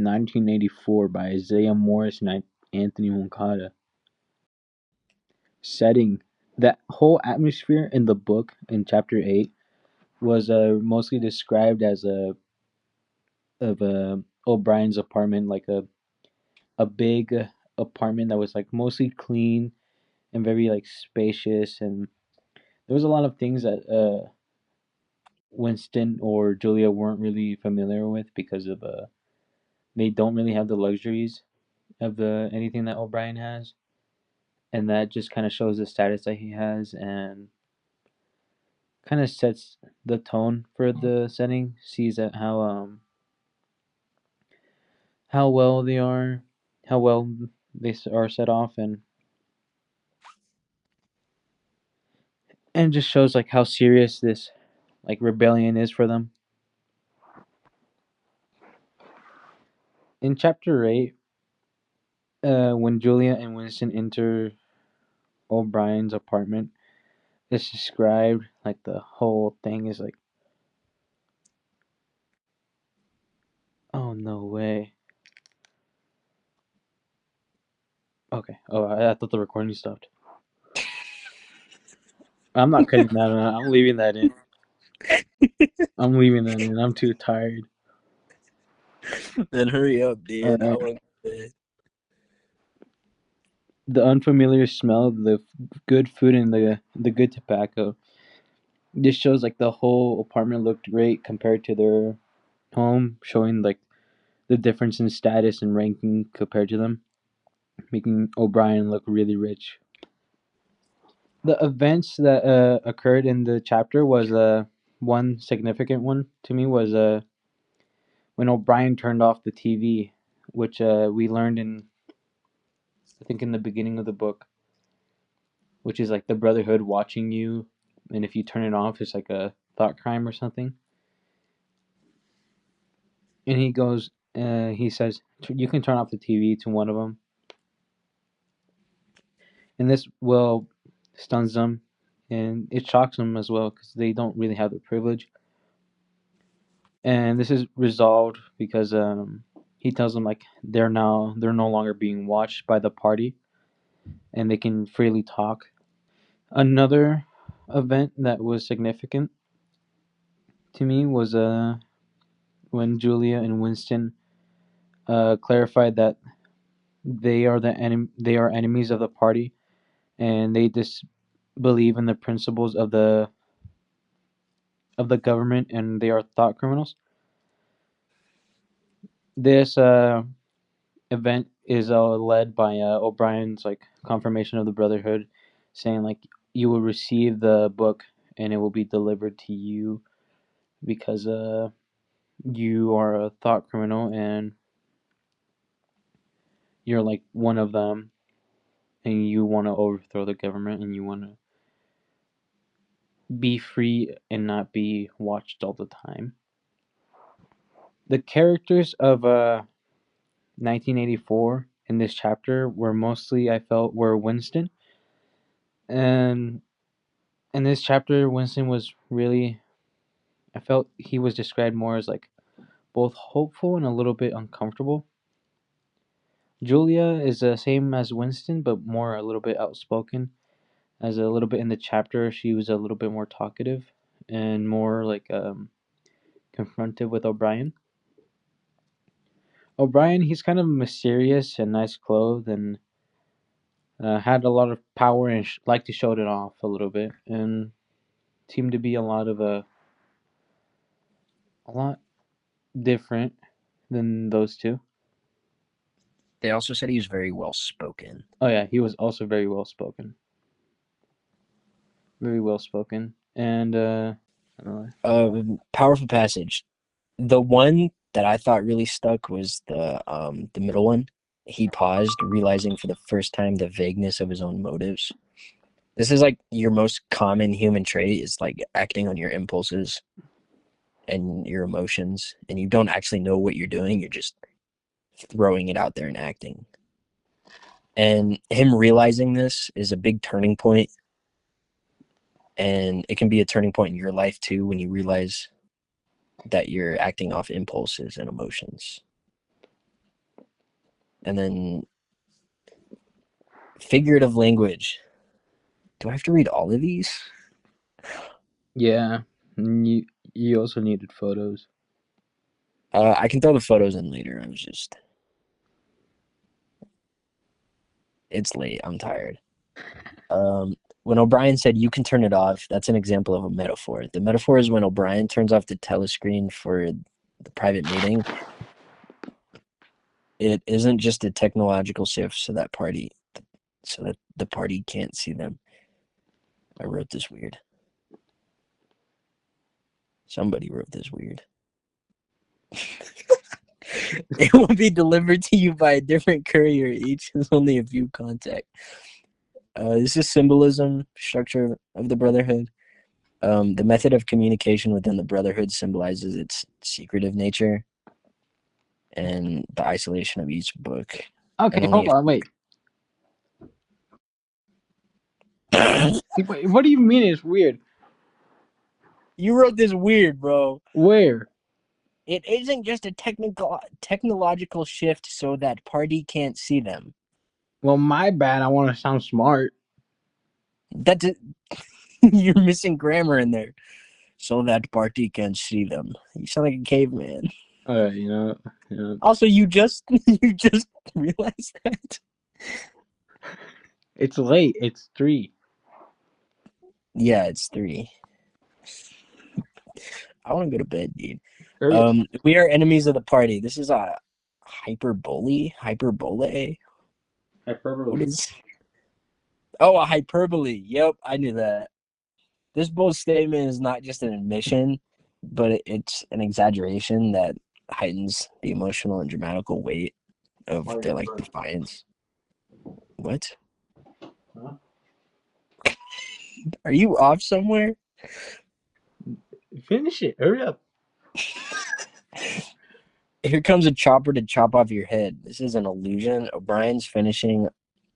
1984 by Isaiah Morris and Anthony Moncada. Setting: that whole atmosphere in the book in chapter 8 was mostly described as a O'Brien's apartment, like a big apartment that was like mostly clean and very like spacious, and there was a lot of things that Winston or Julia weren't really familiar with because of they don't really have the luxuries of the anything that O'Brien has, and that just kind of shows the status that he has and kind of sets the tone for the setting. Sees that how well they are, how well they are set off, and just shows like how serious this like rebellion is for them. In chapter 8, when Julia and Winston enter O'Brien's apartment, it's described like the whole thing is like, oh no way. Okay. Oh, I thought the recording stopped. I'm not cutting that out. I'm leaving that in. I'm leaving that in. I'm too tired. Then hurry up, dude. I want to. The unfamiliar smell, the good food, and the good tobacco. This shows like the whole apartment looked great compared to their home, showing like the difference in status and ranking compared to them, making O'Brien look really rich. The events that occurred in the chapter was one significant one to me was when O'Brien turned off the TV, which we learned in I think in the beginning of the book, which is like the Brotherhood watching you, and if you turn it off, it's like a thought crime or something. And he says, you can turn off the TV to one of them, and this will stuns them, and it shocks them as well because they don't really have the privilege. And this is resolved because he tells them like they're no longer being watched by the party, and they can freely talk. Another event that was significant to me was when Julia and Winston clarified that they are enemies of the party, and they disbelieve in the principles of the government, and they are thought criminals. This event is led by O'Brien's like confirmation of the Brotherhood, saying like you will receive the book and it will be delivered to you because you are a thought criminal and you're like one of them, and you want to overthrow the government and you want to be free and not be watched all the time. The characters of 1984 in this chapter were mostly I felt were Winston, and in this chapter Winston was really I felt he was described more as like both hopeful and a little bit uncomfortable. Julia is the same as Winston but more a little bit outspoken. As a little bit in the chapter she was a little bit more talkative and more like confronted with O'Brien. O'Brien, he's kind of mysterious and nice clothed and had a lot of power and liked to show it off a little bit and seemed to be a lot different than those two. They also said he was very well spoken. Oh yeah, he was also very well spoken, and I don't know. Powerful passage. The one that I thought really stuck was the middle one. He paused, realizing for the first time the vagueness of his own motives. This is like your most common human trait is like acting on your impulses and your emotions, and you don't actually know what you're doing. You're just throwing it out there and acting. And him realizing this is a big turning point, and it can be a turning point in your life too when you realize that you're acting off impulses and emotions. And then figurative language. Do I have to read all of these? Yeah. And you also needed photos. I can throw the photos in later. It's late. I'm tired. When O'Brien said you can turn it off, that's an example of a metaphor. The metaphor is when O'Brien turns off the telescreen for the private meeting. It isn't just a technological shift so that the party can't see them. I wrote this weird. Somebody wrote this weird. It will be delivered to you by a different courier. Each has only a few contact. This is symbolism, structure of the Brotherhood. The method of communication within the Brotherhood symbolizes its secretive nature and the isolation of each book. And Okay, only hold on, wait. Wait, what do you mean it's weird? You wrote this weird, bro. Where? It isn't just a technological shift so that party can't see them. Well, my bad. I want to sound smart. That's you're missing grammar in there. So that party can see them. You sound like a caveman. You know. Also, you just you just realized that. It's late. It's 3. Yeah, it's 3. I want to go to bed, dude. Hurry up. We are enemies of the party. This is a hyperbole. What Hyperbole. is? Oh, a hyperbole. Yep, I knew that. This bold statement is not just an admission, but it's an exaggeration that heightens the emotional and dramatical weight of their like defiance. What? Huh? Are you off somewhere? Finish it. Hurry up. Here comes a chopper to chop off your head. This is an illusion. O'Brien's finishing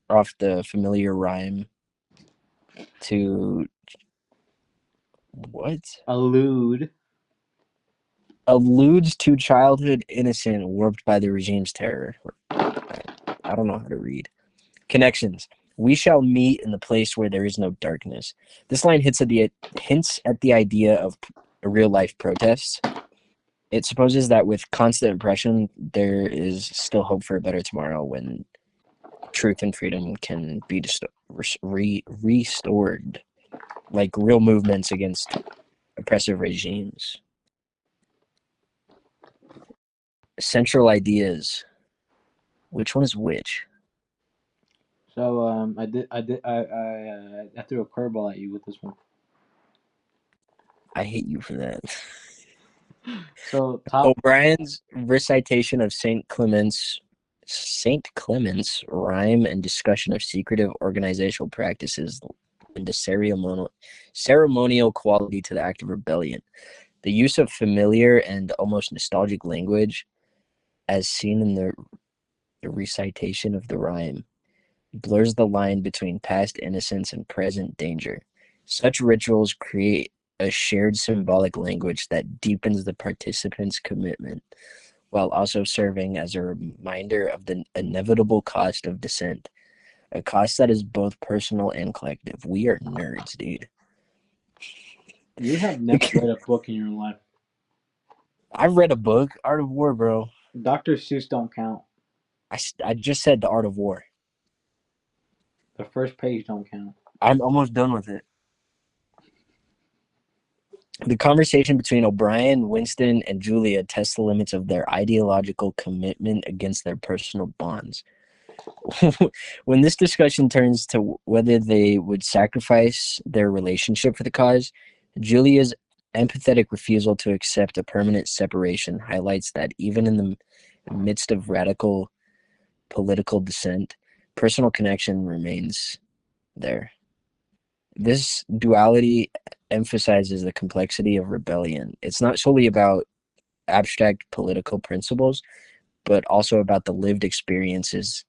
off the familiar rhyme to what? Allude. Alludes to childhood innocent warped by the regime's terror. I don't know how to read. Connections. We shall meet in the place where there is no darkness. This line hints at the idea of a real life protest. It supposes that with constant oppression, there is still hope for a better tomorrow when truth and freedom can be restored, like real movements against oppressive regimes. Central ideas. Which one is which? So I threw a curveball at you with this one. I hate you for that. So top. O'Brien's recitation of Saint Clement's rhyme and discussion of secretive organizational practices lend a ceremonial quality to the act of rebellion. The use of familiar and almost nostalgic language, as seen in the recitation of the rhyme, blurs the line between past innocence and present danger. Such rituals create a shared symbolic language that deepens the participants' commitment, while also serving as a reminder of the inevitable cost of dissent, a cost that is both personal and collective. We are nerds, dude. You have never read a book in your life. I've read a book, Art of War, bro. Dr. Seuss don't count. I just said The Art of War. The first page don't count. I'm almost done with it. The conversation between O'Brien, Winston, and Julia tests the limits of their ideological commitment against their personal bonds. When this discussion turns to whether they would sacrifice their relationship for the cause, Julia's empathetic refusal to accept a permanent separation highlights that even in the midst of radical political dissent, personal connection remains there. This duality emphasizes the complexity of rebellion. It's not solely about abstract political principles, but also about the lived experience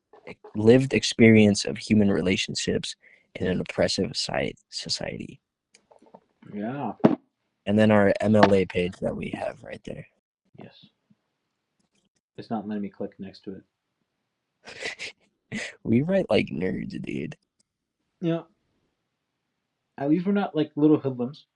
of human relationships in an oppressive society. Yeah. And then our MLA page that we have right there. Yes. It's not letting me click next to it. We write like nerds, dude. You know, at least we're not like little hoodlums.